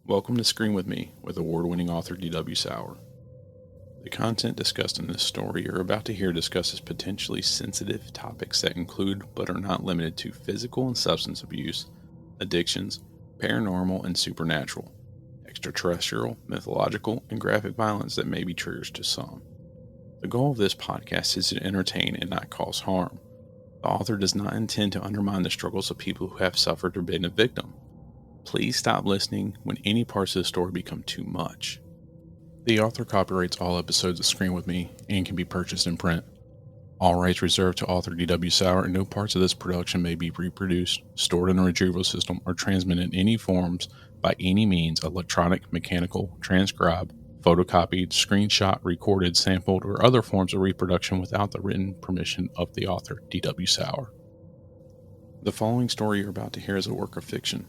Welcome to Screen With Me with award-winning author D.W. Sauer. The content discussed in this story you're about to hear discusses potentially sensitive topics that include but are not limited to physical and substance abuse, addictions, paranormal and supernatural, extraterrestrial, mythological, and graphic violence that may be triggers to some. The goal of this podcast is to entertain and not cause harm. The author does not intend to undermine the struggles of people who have suffered or been a victim. Please stop listening when any parts of the story become too much. The author copyrights all episodes of Screen With Me and can be purchased in print. All rights reserved to author D.W. Sauer, and no parts of this production may be reproduced, stored in a retrieval system, or transmitted in any forms by any means electronic, mechanical, transcribed, photocopied, screenshot, recorded, sampled, or other forms of reproduction without the written permission of the author, D.W. Sauer. The following story you're about to hear is a work of fiction.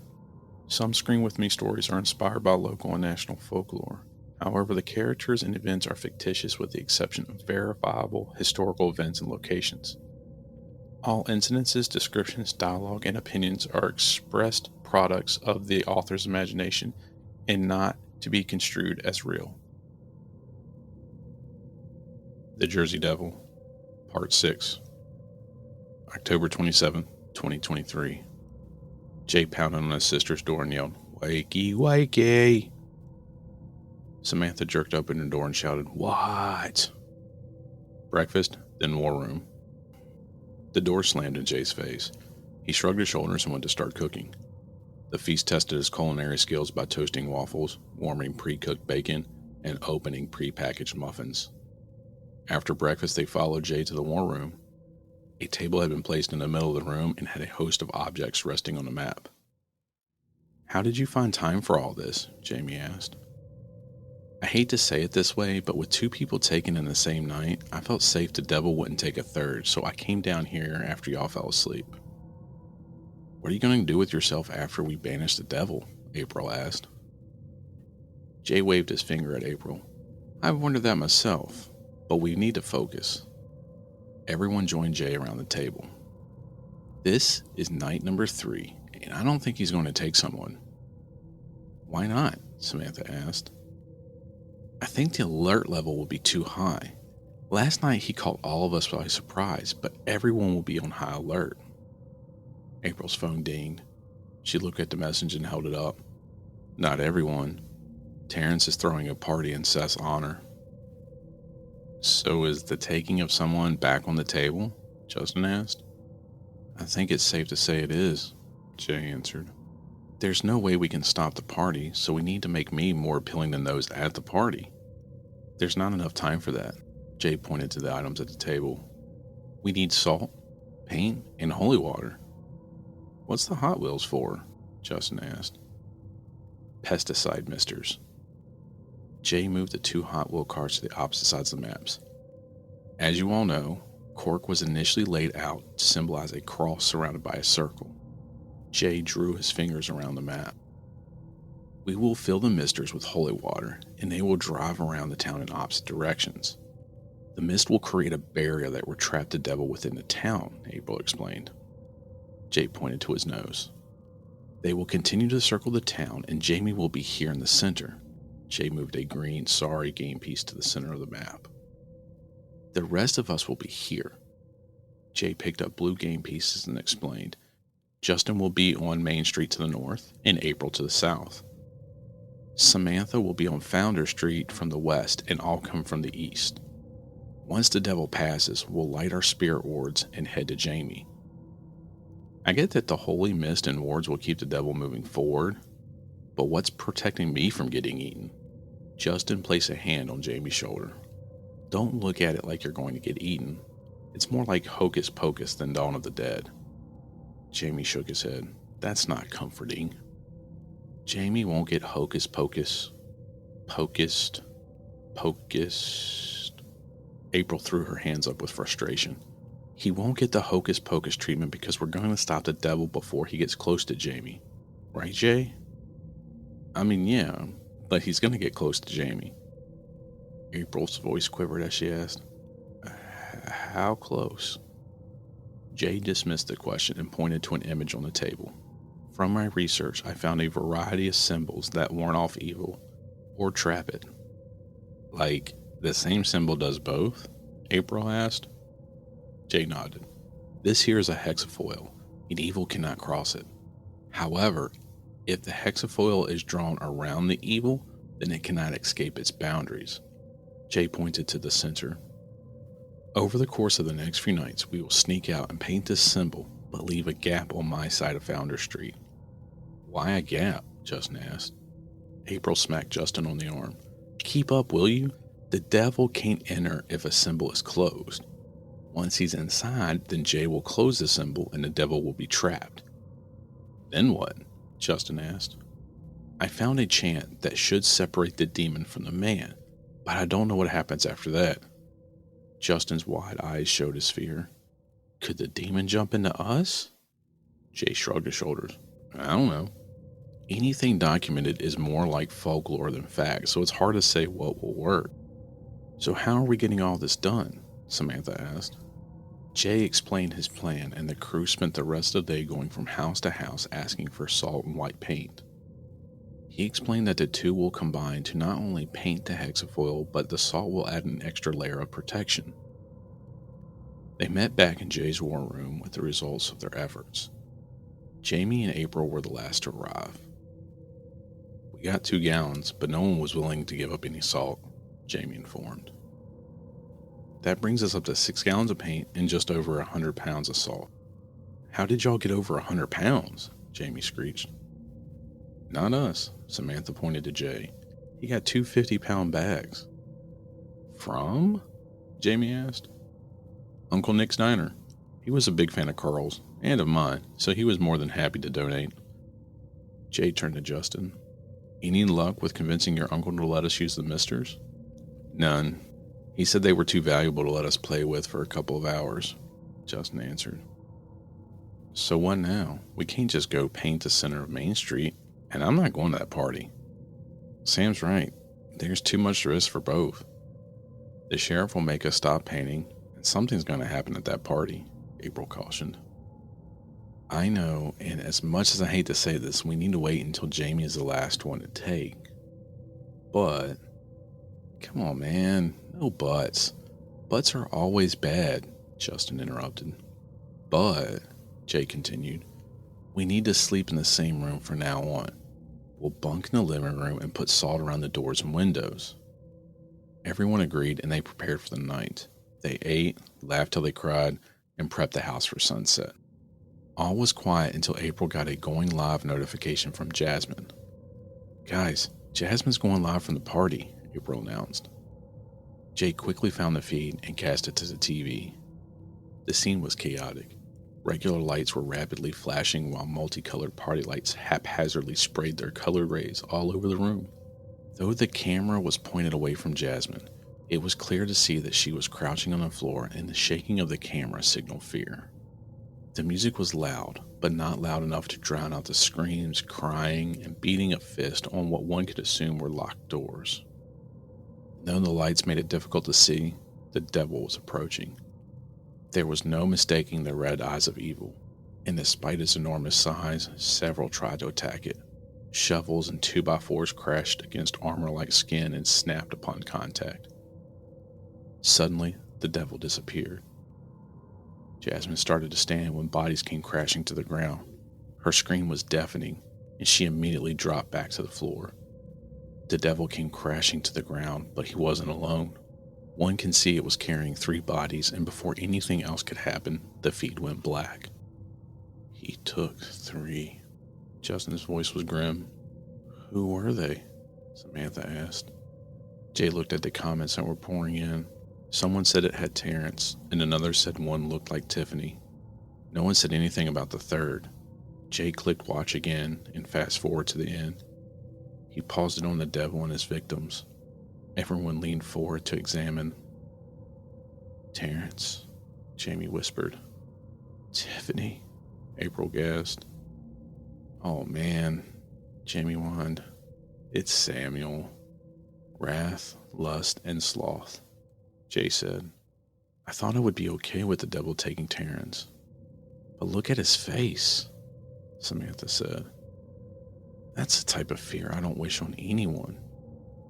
Some Screen With Me stories are inspired by local and national folklore. However, the characters and events are fictitious with the exception of verifiable historical events and locations. All incidences, descriptions, dialogue, and opinions are expressed products of the author's imagination and not to be construed as real. The Jersey Devil, Part 6, October 27, 2023. Jay pounded on his sister's door and yelled, "Wakey, wakey!" Samantha jerked open the door and shouted, "What?" Breakfast, then war room. The door slammed in Jay's face. He shrugged his shoulders and went to start cooking. The feast tested his culinary skills by toasting waffles, warming pre-cooked bacon, and opening pre-packaged muffins. After breakfast, they followed Jay to the war room. A table had been placed in the middle of the room and had a host of objects resting on the map. "How did you find time for all this?" Jamie asked. "I hate to say it this way, but with two people taken in the same night, I felt safe the devil wouldn't take a third, so I came down here after y'all fell asleep." "What are you going to do with yourself after we banish the devil?" April asked. Jay waved his finger at April. "I've wondered that myself, but we need to focus." Everyone joined Jay around the table. "This is night number 3, and I don't think he's going to take someone." "Why not?" Samantha asked. "I think the alert level will be too high. Last night he caught all of us by surprise, but everyone will be on high alert." April's phone dinged. She looked at the message and held it up. "Not everyone. Terrence is throwing a party in Seth's honor." "So is the taking of someone back on the table?" Justin asked. "I think it's safe to say it is," Jay answered. "There's no way we can stop the party, so we need to make me more appealing than those at the party." "There's not enough time for that." Jay pointed to the items at the table. "We need salt, paint, and holy water." "What's the Hot Wheels for?" Justin asked. "Pesticide misters." Jay moved the 2 Hot Wheel carts to the opposite sides of the maps. As you all know, cork was initially laid out to symbolize a cross surrounded by a circle. Jay drew his fingers around the map. "We will fill the misters with holy water, and they will drive around the town in opposite directions. The mist will create a barrier that will trap the devil within the town," April explained. Jay pointed to his nose. "They will continue to circle the town, and Jamie will be here in the center." Jay moved a green sorry game piece to the center of the map. "The rest of us will be here." Jay picked up blue game pieces and explained. "Justin will be on Main Street to the north, and April to the south. Samantha will be on Founder Street from the west, and I'll come from the east. Once the devil passes, we'll light our spirit wards and head to Jamie." "I get that the holy mist and wards will keep the devil moving forward, but what's protecting me from getting eaten?" Justin placed a hand on Jamie's shoulder. "Don't look at it like you're going to get eaten. It's more like Hocus Pocus than Dawn of the Dead." Jamie shook his head. "That's not comforting." "Jamie won't get Hocus Pocus. Pocused. April threw her hands up with frustration. "He won't get the Hocus Pocus treatment because we're going to stop the devil before he gets close to Jamie. Right, Jay?" "I mean, yeah, but he's going to get close to Jamie." April's voice quivered as she asked, "How close?" Jay dismissed the question and pointed to an image on the table. From my research, I found a variety of symbols that warn off evil or trap it. Like, the same symbol does both? April asked. Jay nodded. This here is a hexafoil, and evil cannot cross it. However, if the hexafoil is drawn around the evil, then it cannot escape its boundaries. Jay pointed to the center. Over the course of the next few nights, we will sneak out and paint this symbol, but leave a gap on my side of Founder Street. Why a gap? Justin asked. April smacked Justin on the arm. Keep up, will you? The devil can't enter if a symbol is closed. Once he's inside, then Jay will close the symbol and the devil will be trapped. Then what? Justin asked. I found a chant that should separate the demon from the man, but I don't know what happens after that. Justin's wide eyes showed his fear. Could the demon jump into us? Jay shrugged his shoulders. I don't know. Anything documented is more like folklore than fact, so it's hard to say what will work. So how are we getting all this done? Samantha asked. Jay explained his plan, and the crew spent the rest of the day going from house to house asking for salt and white paint. He explained that the two will combine to not only paint the hexafoil, but the salt will add an extra layer of protection. They met back in Jay's war room with the results of their efforts. Jamie and April were the last to arrive. We got 2 gallons, but no one was willing to give up any salt, Jamie informed. That brings us up to 6 gallons of paint and just over 100 pounds of salt. How did y'all get over 100 pounds? Jamie screeched. Not us, Samantha pointed to Jay. He got 2 50-pound bags. From? Jamie asked. Uncle Nick's diner. He was a big fan of Carl's, and of mine, so he was more than happy to donate. Jay turned to Justin. Any luck with convincing your uncle to let us use the misters? None. He said they were too valuable to let us play with for a couple of hours, Justin answered. So what now? We can't just go paint the center of Main Street, and I'm not going to that party. Sam's right. There's too much risk for both. The sheriff will make us stop painting, and something's going to happen at that party, April cautioned. I know, and as much as I hate to say this, we need to wait until Jamie is the last one to take. But, come on, man, no buts. Buts are always bad, Justin interrupted. But, Jay continued, we need to sleep in the same room from now on. We'll bunk in the living room and put salt around the doors and windows. Everyone agreed and they prepared for the night. They ate, laughed till they cried, and prepped the house for sunset. All was quiet until April got a going live notification from Jasmine. Guys, Jasmine's going live from the party, April announced. Jay quickly found the feed and cast it to the TV. The scene was chaotic. Regular lights were rapidly flashing while multicolored party lights haphazardly sprayed their colored rays all over the room. Though the camera was pointed away from Jasmine, it was clear to see that she was crouching on the floor and the shaking of the camera signaled fear. The music was loud, but not loud enough to drown out the screams, crying, and beating of fists on what one could assume were locked doors. Though the lights made it difficult to see, the devil was approaching. There was no mistaking the red eyes of evil, and despite its enormous size, several tried to attack it. Shovels and 2x4s crashed against armor-like skin and snapped upon contact. Suddenly, the devil disappeared. Jasmine started to stand when bodies came crashing to the ground. Her scream was deafening, and she immediately dropped back to the floor. The devil came crashing to the ground, but he wasn't alone. One can see it was carrying 3 bodies, and before anything else could happen, the feed went black. He took 3. Justin's voice was grim. Who were they? Samantha asked. Jay looked at the comments that were pouring in. Someone said it had Terrence, and another said one looked like Tiffany. No one said anything about the third. Jay clicked watch again and fast forward to the end. He paused it on the devil and his victims. Everyone leaned forward to examine. Terrence, Jamie whispered. Tiffany, April gasped. Oh man, Jamie whined. It's Samuel. Wrath, lust, and sloth, Jay said. I thought I would be okay with the devil taking Terrence. But look at his face. Samantha said. That's the type of fear I don't wish on anyone.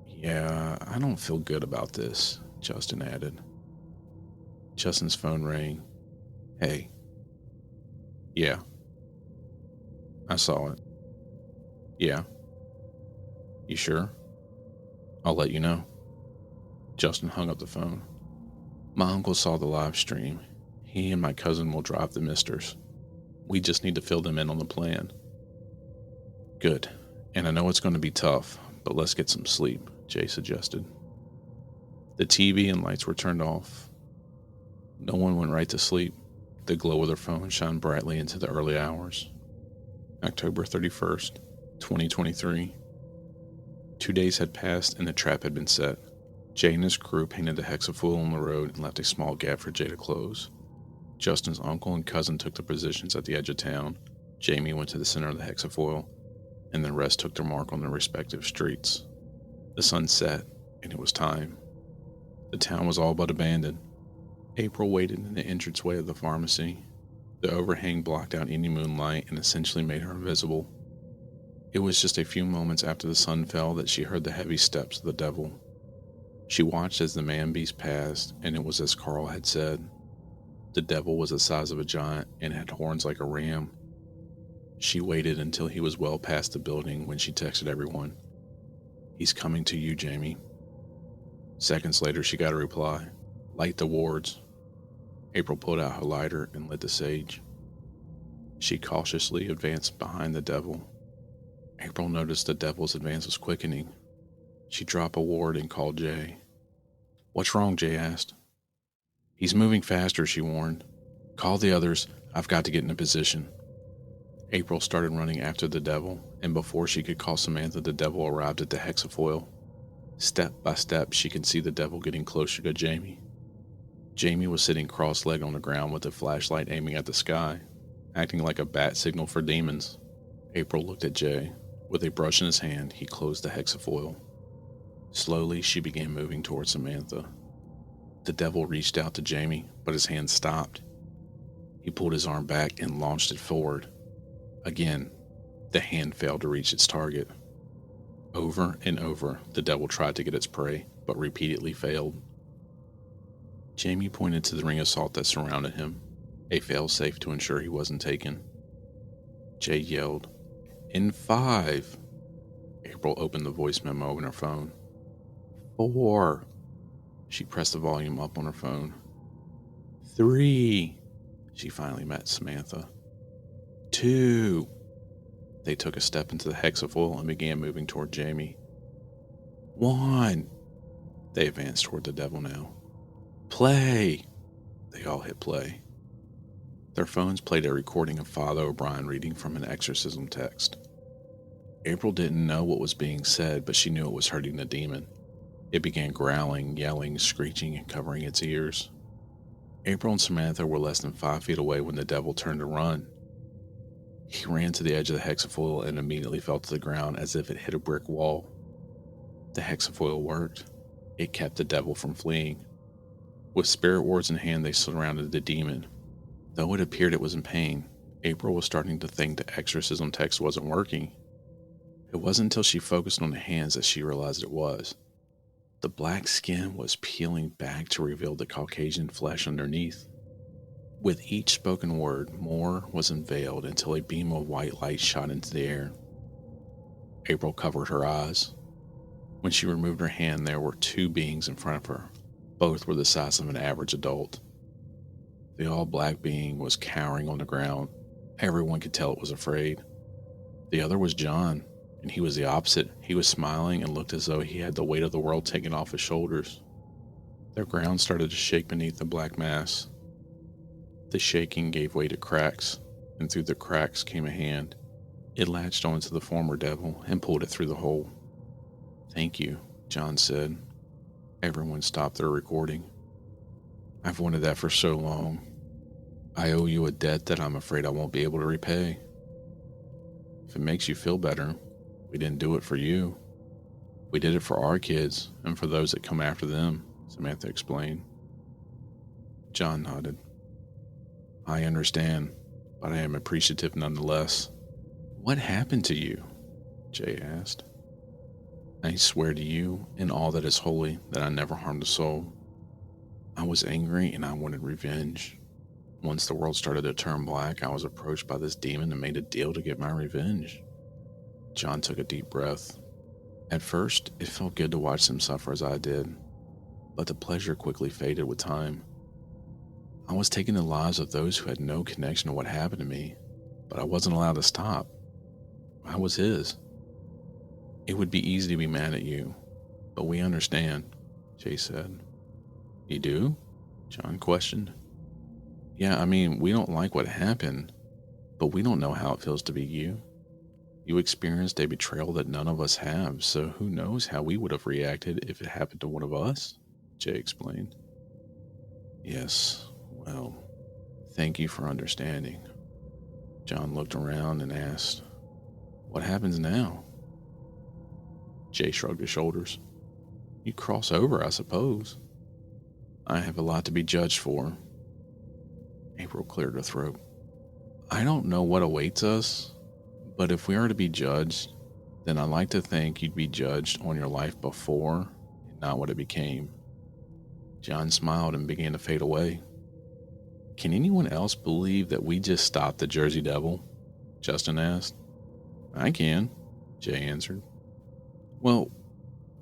Yeah, I don't feel good about this, Justin added. Justin's phone rang. Hey. Yeah, I saw it. Yeah. You sure? I'll let you know. Justin hung up the phone. My uncle saw the live stream. He and my cousin will drive the misters. We just need to fill them in on the plan. Good. And I know it's going to be tough, but let's get some sleep, Jay suggested. The TV and lights were turned off. No one went right to sleep. The glow of their phone shone brightly into the early hours. October 31st, 2023. 2 days had passed and the trap had been set. Jay and his crew painted the hexafoil on the road and left a small gap for Jay to close. Justin's uncle and cousin took their positions at the edge of town. Jamie went to the center of the hexafoil, and the rest took their mark on their respective streets. The sun set, and it was time. The town was all but abandoned. April waited in the entranceway of the pharmacy. The overhang blocked out any moonlight and essentially made her invisible. It was just a few moments after the sun fell that she heard the heavy steps of the devil. She watched as the man-beast passed, and it was as Carl had said. The devil was the size of a giant and had horns like a ram. She waited until he was well past the building when she texted everyone. He's coming to you, Jamie. Seconds later, she got a reply. Light the wards. April pulled out her lighter and lit the sage. She cautiously advanced behind the devil. April noticed the devil's advance was quickening. She dropped a ward and called Jay. What's wrong? Jay asked. He's moving faster, she warned. Call the others. I've got to get in a position. April started running after the devil, and before she could call Samantha, the devil arrived at the hexafoil. Step by step, she could see the devil getting closer to Jamie. Jamie was sitting cross-legged on the ground with a flashlight aiming at the sky, acting like a bat signal for demons. April looked at Jay. With a brush in his hand, he closed the hexafoil. Slowly, she began moving towards Samantha. The devil reached out to Jamie, but his hand stopped. He pulled his arm back and launched it forward. Again, the hand failed to reach its target. Over and over, the devil tried to get its prey, but repeatedly failed. Jamie pointed to the ring of salt that surrounded him, a fail-safe to ensure he wasn't taken. Jay yelled, In 5. April opened the voice memo on her phone. 4. She pressed the volume up on her phone. 3. She finally met Samantha. 2. They took a step into the hexafoil and began moving toward Jamie. 1. They advanced toward the devil now. Play! They all hit play. Their phones played a recording of Father O'Brien reading from an exorcism text. April didn't know what was being said, but she knew it was hurting the demon. It began growling, yelling, screeching, and covering its ears. April and Samantha were less than 5 feet away when the devil turned to run. He ran to the edge of the hexafoil and immediately fell to the ground as if it hit a brick wall. The hexafoil worked. It kept the devil from fleeing. With spirit wards in hand, they surrounded the demon. Though it appeared it was in pain, April was starting to think the exorcism text wasn't working. It wasn't until she focused on the hands that she realized it was. The black skin was peeling back to reveal the Caucasian flesh underneath. With each spoken word, more was unveiled until a beam of white light shot into the air. April covered her eyes. When she removed her hand, there were 2 beings in front of her. Both were the size of an average adult. The all-black being was cowering on the ground. Everyone could tell it was afraid. The other was John, and he was the opposite. He was smiling and looked as though he had the weight of the world taken off his shoulders. The ground started to shake beneath the black mass. The shaking gave way to cracks, and through the cracks came a hand. It latched onto the former devil and pulled it through the hole. Thank you, John said. Everyone stopped their recording. I've wanted that for so long. I owe you a debt that I'm afraid I won't be able to repay. If it makes you feel better, we didn't do it for you. We did it for our kids and for those that come after them, Samantha explained. John nodded. I understand, but I am appreciative nonetheless. What happened to you? Jay asked. I swear to you and all that is holy that I never harmed a soul. I was angry and I wanted revenge. Once the world started to turn black, I was approached by this demon and made a deal to get my revenge. John took a deep breath. At first, it felt good to watch them suffer as I did, but the pleasure quickly faded with time. I was taking the lives of those who had no connection to what happened to me, but I wasn't allowed to stop. I was his. It would be easy to be mad at you, but we understand, Jay said. You do? John questioned. Yeah, I mean, we don't like what happened, but we don't know how it feels to be you. You experienced a betrayal that none of us have, so who knows how we would have reacted if it happened to one of us, Jay explained. Yes, well, thank you for understanding. John looked around and asked, What happens now? Jay shrugged his shoulders. You cross over, I suppose. I have a lot to be judged for. April cleared her throat. I don't know what awaits us, but if we are to be judged, then I like to think you'd be judged on your life before and not what it became. John smiled and began to fade away. Can anyone else believe that we just stopped the Jersey Devil? Justin asked. I can, Jay answered. Well,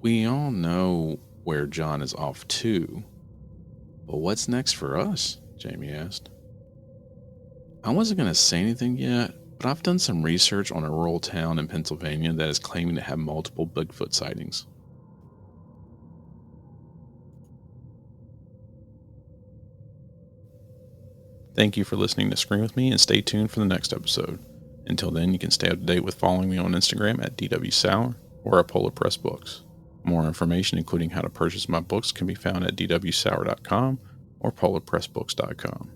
we all know where John is off to, but what's next for us? Jamie asked. I wasn't going to say anything yet, but I've done some research on a rural town in Pennsylvania that is claiming to have multiple Bigfoot sightings. Thank you for listening to Scream With Me, and stay tuned for the next episode. Until then, you can stay up to date with following me on Instagram at DWSour or at Polar Press Books. More information, including how to purchase my books, can be found at dwsour.com or polarpressbooks.com.